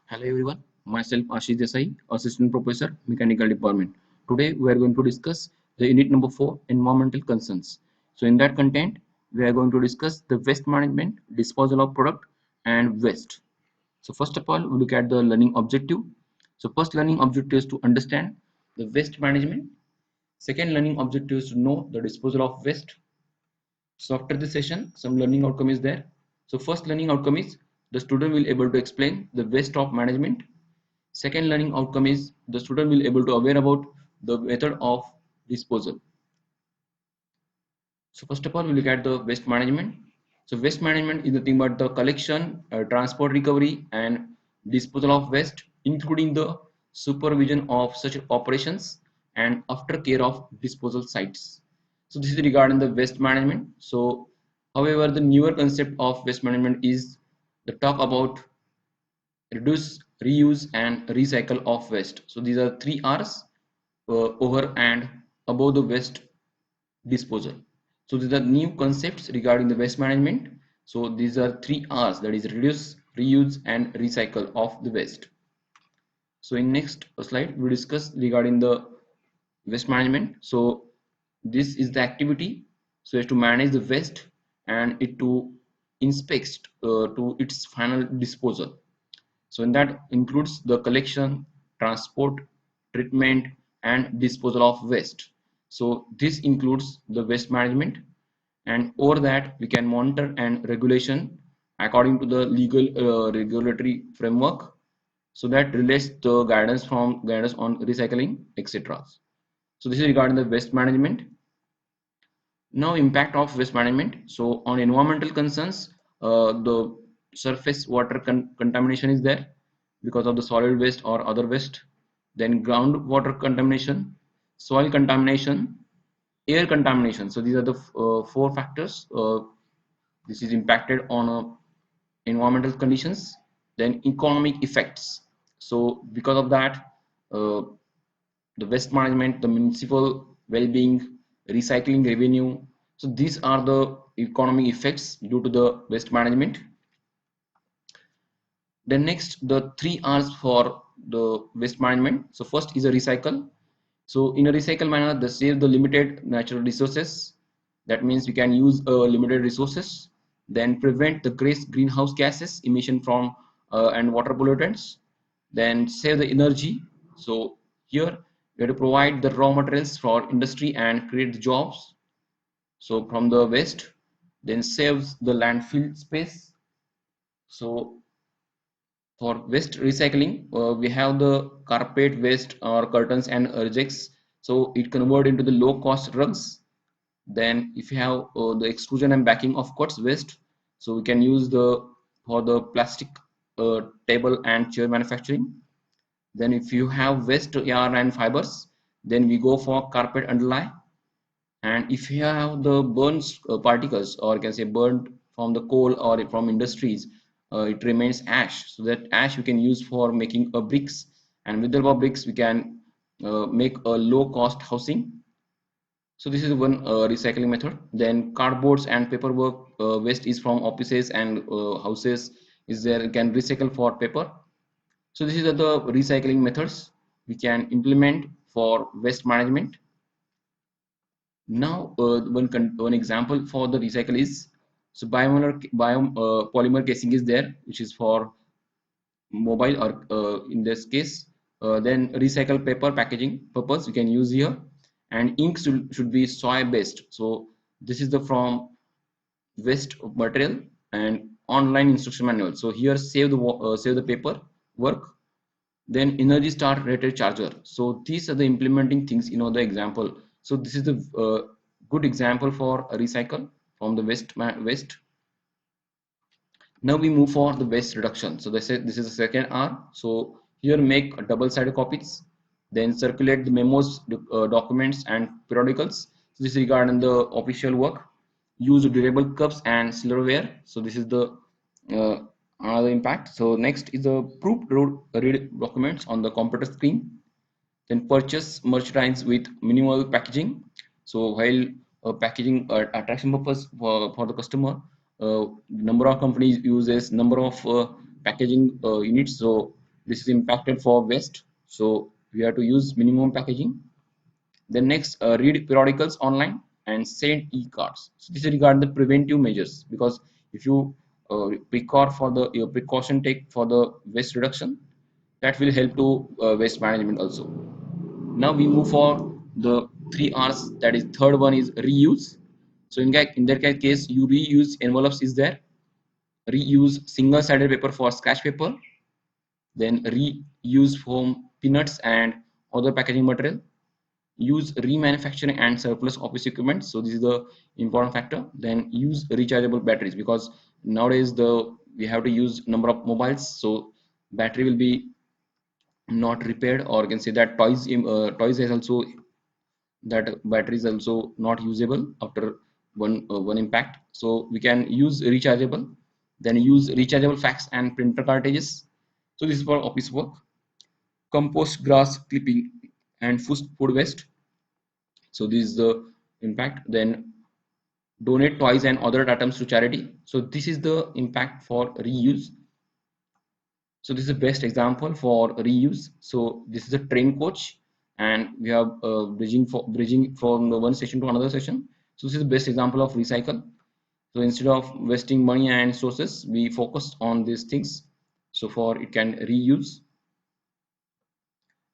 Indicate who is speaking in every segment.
Speaker 1: Hello everyone, myself Ashish Desai, Assistant Professor, Mechanical Department. Today we are going to discuss the unit number 4, Environmental Concerns. So in that content, we are going to discuss the waste management, disposal of product and waste. So first of all, we look at the learning objective. So first learning objective is to understand the waste management. Second learning objective is to know the disposal of waste. So after this session, some learning outcome is there. So first learning outcome is the student will able to explain the waste of management. Second learning outcome is the student will able to aware about the method of disposal. So first of all, we look at the waste management. So waste management is nothing but the collection, transport, recovery, and disposal of waste, including the supervision of such operations and aftercare of disposal sites. So this is regarding the waste management. So, however, the newer concept of waste management is the talk about reduce, reuse, and recycle of waste. So these are three R's: over and above the waste disposal. So these are new concepts regarding the waste management. So these are three R's, that is reduce, reuse, and recycle of the waste. So in next slide, we discuss regarding the waste management. So this is the activity so as to manage the waste and it to inspect to its final disposal. So in that includes the collection, transport, treatment, and disposal of waste. So this includes the waste management, and over that we can monitor and regulation according to the legal regulatory framework, so that relates the guidance on recycling, etc. So this is regarding the waste management. Now impact of waste management. So on environmental concerns, the surface water contamination is there because of the solid waste or other waste. Then groundwater contamination, soil contamination, air contamination. So these are the four factors. This is impacted on environmental conditions. Then economic effects. So because of that, uh, the waste management, the municipal well-being, recycling revenue. So these are the economic effects due to the waste management. Then next, the three R's for the waste management. So first is a recycle. So in a recycle manner, they save the limited natural resources. That means we can use limited resources. Then prevent the greenhouse gases emission from and water pollutants. Then save the energy. So here we have to provide the raw materials for industry and create the jobs. So from the waste, then saves the landfill space. So for waste recycling, we have the carpet waste or curtains and rejects. So it convert into the low cost rugs. Then if you have the extrusion and backing of cuts waste, so we can use the for the plastic table and chair manufacturing. Then if you have waste yarn and fibers, then we go for carpet underlay. And if you have the burns particles, or you can say burnt from the coal or from industries, it remains ash. So that ash we can use for making a bricks, and with the help of bricks we can make a low cost housing. So this is one recycling method. Then cardboards and paperwork waste is from offices and houses is there, you can recycle for paper. So this is the recycling methods we can implement for waste management. Now, one example for the recycle is, so polymer casing is there, which is for mobile or in this case. Then recycle paper packaging purpose we can use here, and ink should be soy based. So this is the from waste material and online instruction manual. So here save the paper work. Then energy star rated charger. So these are the implementing things, the example. So this is the good example for a recycle from the waste. Now we move for the waste reduction. So they say this is the second R. So here make double-sided copies, then circulate the memos, documents, and periodicals. So this is regarding the official work. Use durable cups and silverware. So this is the uh, another impact. So next is the proof read documents on the computer screen. Then purchase merchandise with minimal packaging. So while packaging attraction purpose for the customer, number of companies uses number of packaging units. So this is impacted for waste, so we have to use minimum packaging. Then next, read periodicals online and send e-cards. So this is regarding the preventive measures, because if you precaution for the precaution take for the waste reduction, that will help to waste management also. Now we move for the three R's. That is, third one is reuse. So in that case, you reuse envelopes is there. Reuse single-sided paper for scratch paper. Then reuse foam, peanuts, and other packaging material. Use remanufacturing and surplus office equipment, so this is the important factor. Then use rechargeable batteries, because nowadays we have to use number of mobiles, so battery will be not repaired, or you can say that toys has also, that battery is also not usable after one impact, so we can use rechargeable. Then use rechargeable fax and printer cartridges, so this is for office work. Compost grass clipping and food waste, so this is the impact. Then donate toys and other items to charity, so this is the impact for reuse. So this is the best example for reuse. So this is a train coach, and we have bridging from the one session to another session. So this is the best example of recycle. So instead of wasting money and sources, we focus on these things, so for it can reuse.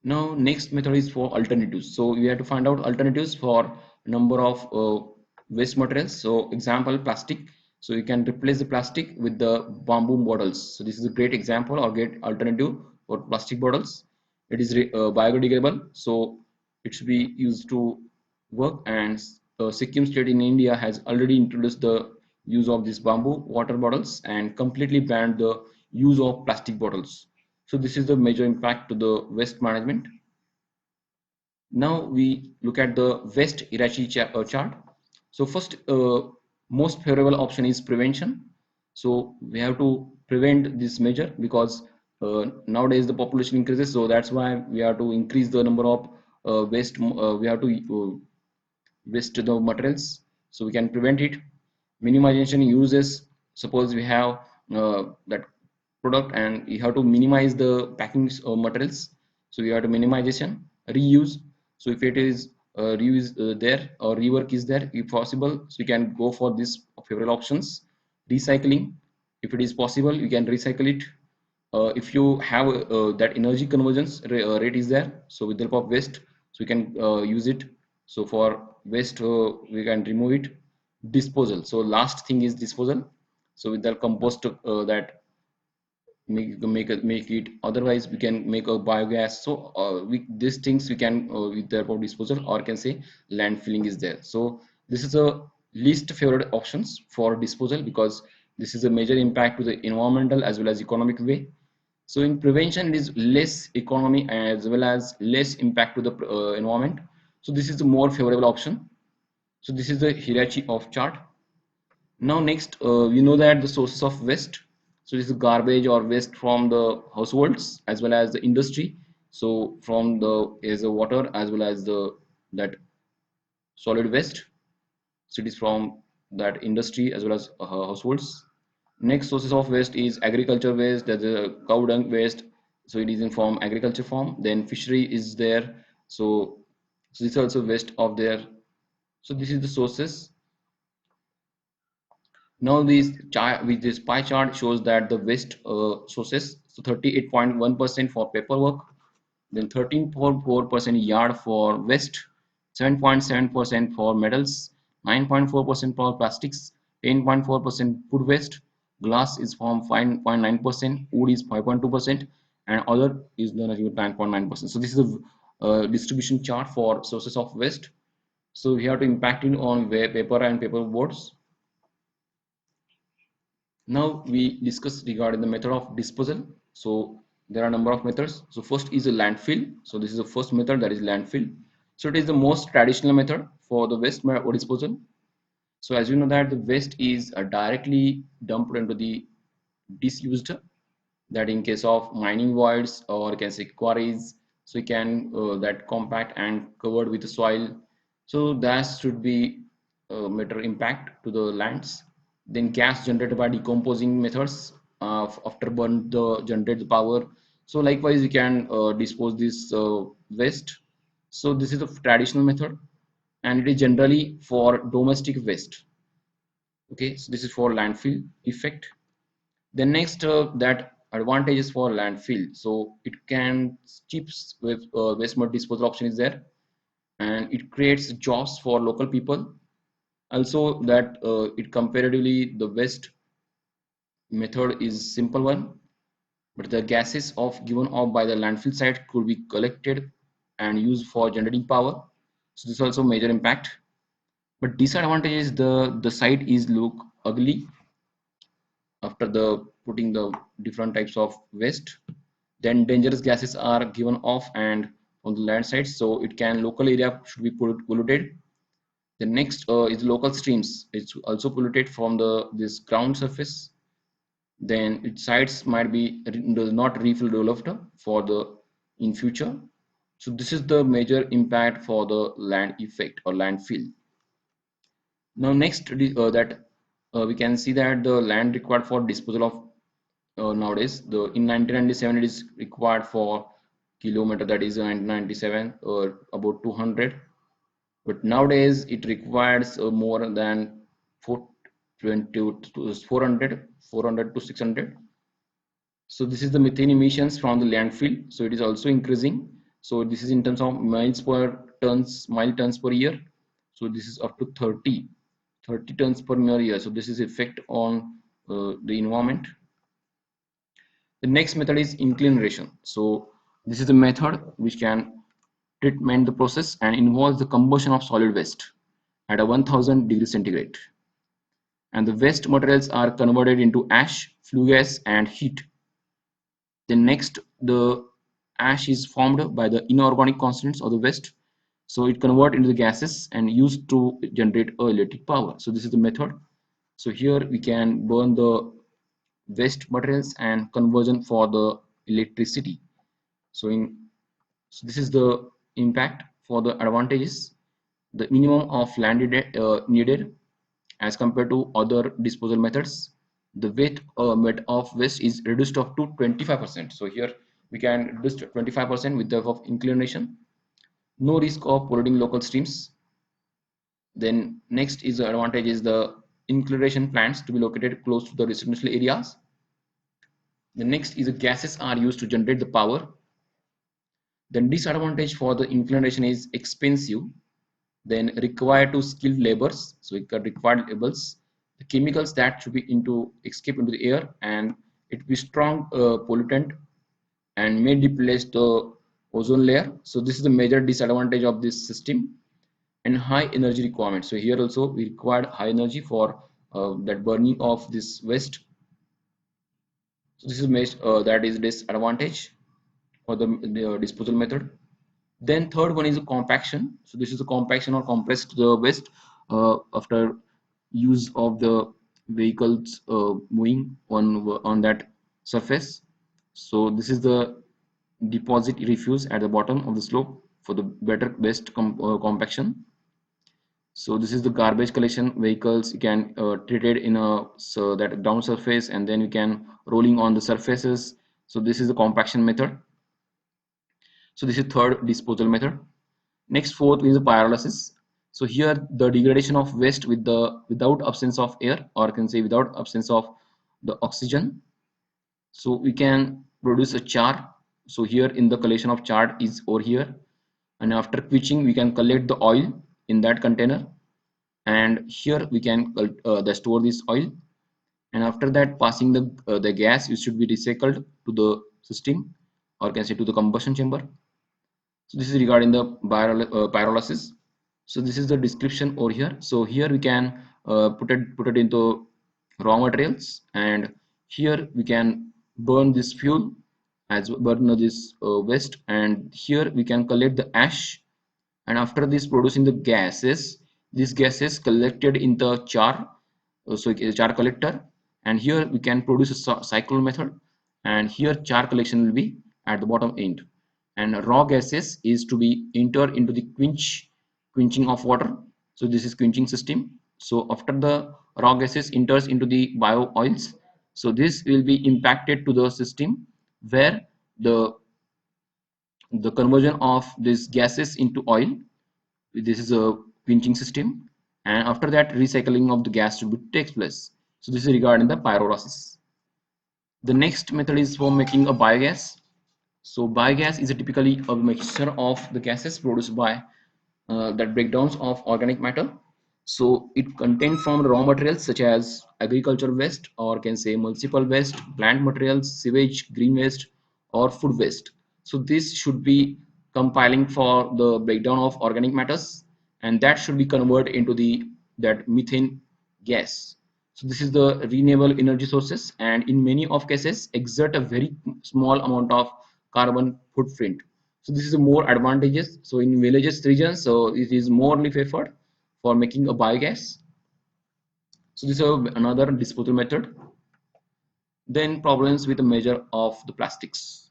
Speaker 1: Now next method is for alternatives. So we have to find out alternatives for number of waste materials. So example, plastic. So you can replace the plastic with the bamboo bottles. So this is a great example or great alternative for plastic bottles. It is biodegradable, so it should be used to work. And Sikkim state in India has already introduced the use of these bamboo water bottles and completely banned the use of plastic bottles. So this is the major impact to the waste management. Now we look at the waste hierarchy chart. So first, most favorable option is prevention. So we have to prevent this measure, because nowadays the population increases, so that's why we have to increase the number of waste. We have to waste the materials, so we can prevent it. Minimization uses, suppose we have that product and you have to minimize the packing materials, so you have to minimization. Reuse, so if it is reuse there or rework is there if possible, so you can go for this favorable options. Recycling, if it is possible you can recycle it. If you have that energy convergence rate is there, so with the help of waste, so you can use it. So for waste we can remove it. Disposal, so last thing is disposal. So with the compost that make it, otherwise we can make a biogas. So these things we can with the help of disposal, or can say landfilling is there. So this is a least favorite options for disposal, because this is a major impact to the environmental as well as economic way. So in prevention, it is less economy as well as less impact to the environment. So this is the more favorable option. So this is the hierarchy of chart. Now next, we know that the sources of waste. So this is garbage or waste from the households as well as the industry. So from the is the water as well as the that solid waste. So it is from that industry as well as households. Next sources of waste is agriculture waste, that's a cow dung waste. So it is in from agriculture form. Then fishery is there. So this is also waste of there. So this is the sources. Now this chart with this pie chart shows that the waste sources, so 38.1% for paperwork, then 13.4% yard for waste, 7.7% for metals, 9.4% for plastics, 10.4% food waste, glass is from 5.9%, wood is 5.2%, and other is done at 9.9%. So this is a distribution chart for sources of waste. So we have to impact it on paper and paper boards. Now we discuss regarding the method of disposal. So there are a number of methods. So first is a landfill. So this is the first method, that is landfill. So it is the most traditional method for the waste disposal. So as you know that the waste is directly dumped into the disused, that in case of mining voids or you can say quarries, so you can that compact and covered with the soil, so that should be matter impact to the lands. Then gas generated by decomposing methods after burn the generate the power, So likewise we can dispose this waste. So this is a traditional method, and it is generally for domestic waste. Okay, so this is for landfill effect. The next that advantages for landfill, so it can cheap waste mud disposal option is there, and it creates jobs for local people. Also that it comparatively the waste method is simple one, but the gases of given off by the landfill site could be collected and used for generating power. So this is also major impact. But disadvantage is the site is look ugly after the putting the different types of waste. Then dangerous gases are given off and on the land side, so it can local area should be polluted. The next is local streams. It's also polluted from the this ground surface. Then its sites might be not refill developed for the in future. So this is the major impact for the land effect or landfill. Now next that we can see that the land required for disposal of nowadays the in 1997 it is required for kilometer, that is 1997 or about 200, but nowadays it requires more than 420 to 400 to 600. So this is the methane emissions from the landfill, so it is also increasing. So this is in terms of mile tons per year. So this is up to 30 tons per year. So this is effect on the environment. The next method is inclination. So this is a method which can treatment the process and involves the combustion of solid waste at a 1000 degree centigrade, and the waste materials are converted into ash, flue gas and heat. Then next, the ash is formed by the inorganic constituents of the waste. So it convert into the gases and used to generate electric power. So this is the method. So here we can burn the waste materials and conversion for the electricity. So this is the impact for the advantages. The minimum of land needed as compared to other disposal methods. The weight of waste is reduced up to 25%. So here we can reduce 25% with the help of inclination. No risk of polluting local streams. Then next is the advantage is the inclination plants to be located close to the residential areas. The next is the gases are used to generate the power. Then disadvantage for the inclination is expensive, then required to skilled labors, so it got required labels, the chemicals that should be into escape into the air, and it will be strong pollutant and may deplete the ozone layer. So this is the major disadvantage of this system. And high energy requirement, so here also we required high energy for that burning of this waste. So this is that is disadvantage for the disposal method. Then third one is compaction. So this is a compaction or compressed the waste after use of the vehicles moving on that surface. So this is the deposit refuse at the bottom of the slope for the better waste compaction. So this is the garbage collection vehicles. You can treat it in a so that down surface, and then you can rolling on the surfaces. So this is the compaction method. So this is third disposal method. Next, fourth is the pyrolysis. So here the degradation of waste without absence of air, or can say without absence of the oxygen. So we can produce a char. So here in the collection of char is over here, and after quenching we can collect the oil in that container, and here we can store this oil, and after that passing the gas, it should be recycled to the system, or can say to the combustion chamber. So this is regarding the pyrolysis. So this is the description over here. So here we can put it into raw materials, and here we can burn this fuel as burn this waste, and here we can collect the ash, and after this producing the gases, these gases collected in the char, so it is a char collector, and here we can produce a cycle method, and here char collection will be at the bottom end, and raw gases is to be entered into the quenching of water. So this is quenching system. So after the raw gases enters into the bio oils, so this will be impacted to the system where the conversion of these gases into oil. This is a pinching system, and after that recycling of the gas to be takes place. So this is regarding the pyrolysis. The next method is for making a biogas. So biogas is a typically a mixture of the gases produced by that breakdowns of organic matter. So it contains from raw materials such as agricultural waste, or can say municipal waste, plant materials, sewage, green waste, or food waste. So this should be compiling for the breakdown of organic matters, and that should be converted into the that methane gas. So this is the renewable energy sources, and in many of cases exert a very small amount of carbon footprint. So this is a more advantageous. So in villages regions, so it is morely favored for making a biogas. So this is another disposal method. Then problems with the measure of the plastics.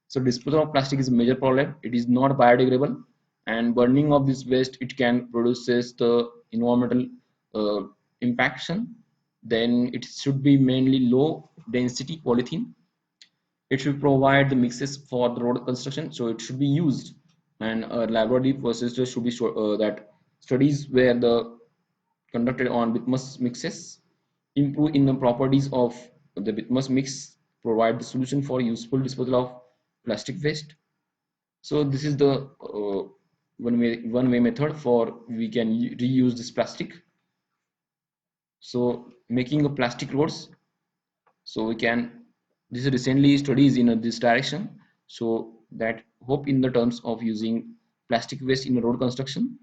Speaker 1: So disposal of plastic is a major problem. It is not biodegradable, and burning of this waste it can produces the environmental uh, impaction. Then it should be mainly low density polythene. It should provide the mixes for the road construction, so it should be used. And laboratory processes should be that studies where the conducted on bitmus mixes improve in the properties of the bitmus mix, provide the solution for useful disposal of plastic waste. So this is the one way method for we can reuse this plastic. So making a plastic roads, so we can, this is recently studies in this direction, so that hope in the terms of using plastic waste in road construction.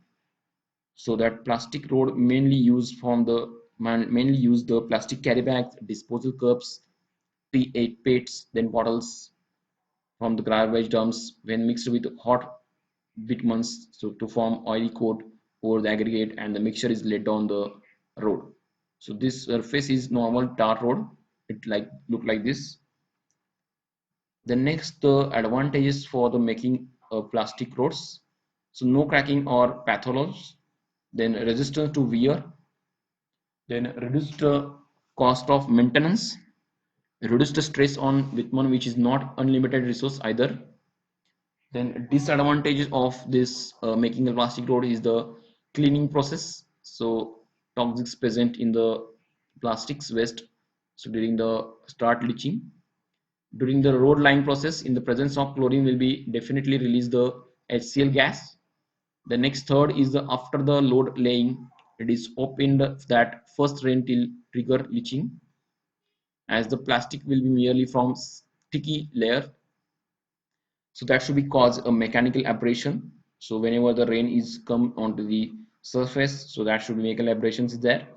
Speaker 1: So that plastic road mainly use the plastic carry bags, disposal cups, P8 pits, then bottles from the garbage dumps when mixed with hot bitumen, so to form oily coat over the aggregate, and the mixture is laid down the road. So this surface is normal tar road. It like look like this. The next, the advantages for the making plastic roads. So no cracking or pathology, then resistance to wear, then reduced cost of maintenance, reduced stress on bitumen, which is not unlimited resource either. Then disadvantages of this making a plastic road is the cleaning process. So toxics present in the plastics waste. So during the start leaching, during the road line process, in the presence of chlorine will be definitely release the HCl gas. The next third is the after the load laying, it is opened that first rain till trigger leaching, as the plastic will be merely from sticky layer, so that should be cause a mechanical abrasion. So whenever the rain is come onto the surface, so that should make abrasions is there.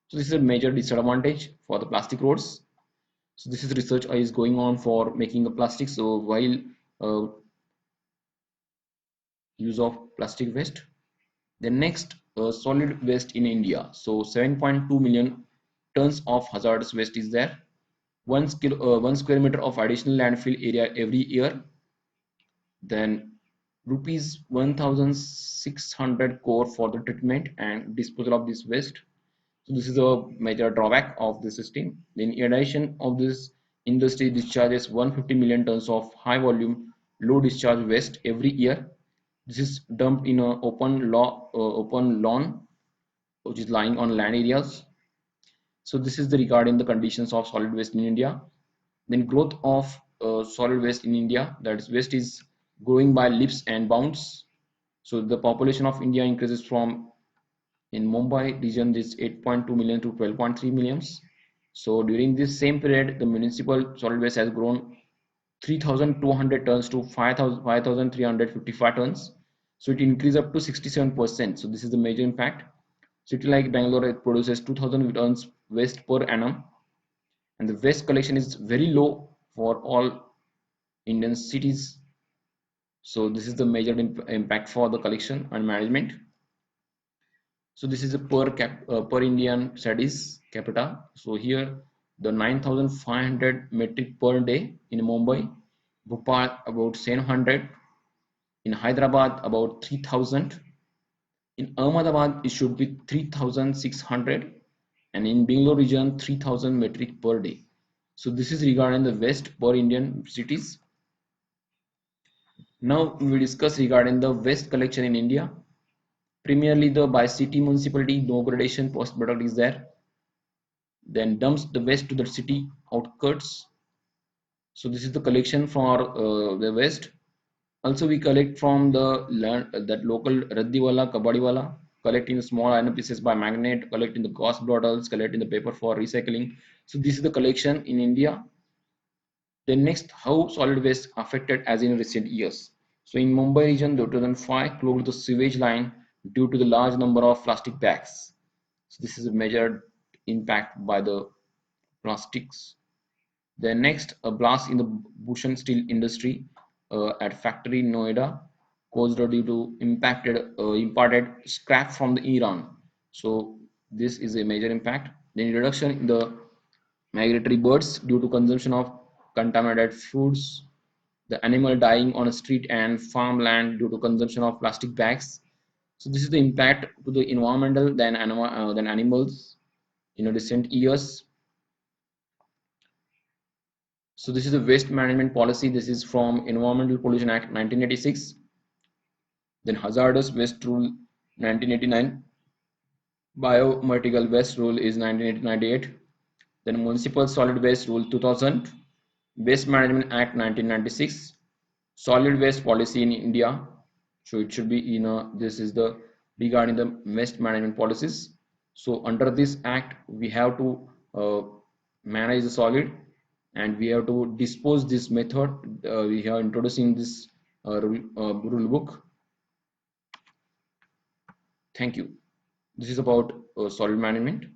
Speaker 1: So this is a major disadvantage for the plastic roads. So this is research is going on for making a plastic. So while uh, use of plastic waste. The next, solid waste in India. So 7.2 million tons of hazardous waste is there. 1 square meter of additional landfill area every year. Then rupees 1,600 crore for the treatment and disposal of this waste. So this is a major drawback of the system. In addition of this, industry discharges 150 million tons of high volume, low discharge waste every year. This is dumped in a open lawn, which is lying on land areas. So this is the regarding the conditions of solid waste in India. Then growth of solid waste in India, that is waste is growing by leaps and bounds. So the population of India increases from, in Mumbai region, this 8.2 million to 12.3 millions. So during this same period, the municipal solid waste has grown 3,200 tons to 5,355 tons. So it increased up to 67%. So this is the major impact. City like Bangalore, it produces 2,000 tons waste per annum, and the waste collection is very low for all Indian cities. So this is the major impact for the collection and management. So this is a per Indian studies capita. So here the 9,500 metric per day in Mumbai, Bhopal about 700, in Hyderabad about 3,000, in Ahmedabad it should be 3,600, and in Bangalore region 3,000 metric per day. So this is regarding the waste per Indian cities. Now we will discuss regarding the waste collection in India. Primarily the by city municipality, no gradation, post product is there. Then dumps the waste to the city outskirts. So this is the collection for the waste. Also we collect from the land that local Raddiwala, Kabadiwala, collecting the small iron pieces by magnet, collecting the glass bottles, collecting the paper for recycling. So this is the collection in India. Then next, how solid waste affected as in recent years. So in Mumbai region, 2005 closed the sewage line due to the large number of plastic bags. So this is a major impact by the plastics. Then next, a blast in the Bhushan steel industry at factory in Noida caused due to imported scrap from the Iran. So this is a major impact. Then reduction in the migratory birds due to consumption of contaminated foods. The animal dying on a street and farmland due to consumption of plastic bags. So this is the impact to the environmental than animals in recent years. So this is the waste management policy. This is from Environmental Pollution Act 1986. Then hazardous waste rule 1989. Biomedical waste rule is 1998. Then municipal solid waste rule 2000. Waste Management Act 1996. Solid waste policy in India. So it should be this is the regarding the waste management policies. So under this act we have to manage the solid and we have to dispose this method. We are introducing this rule book. Thank you. This is about solid management.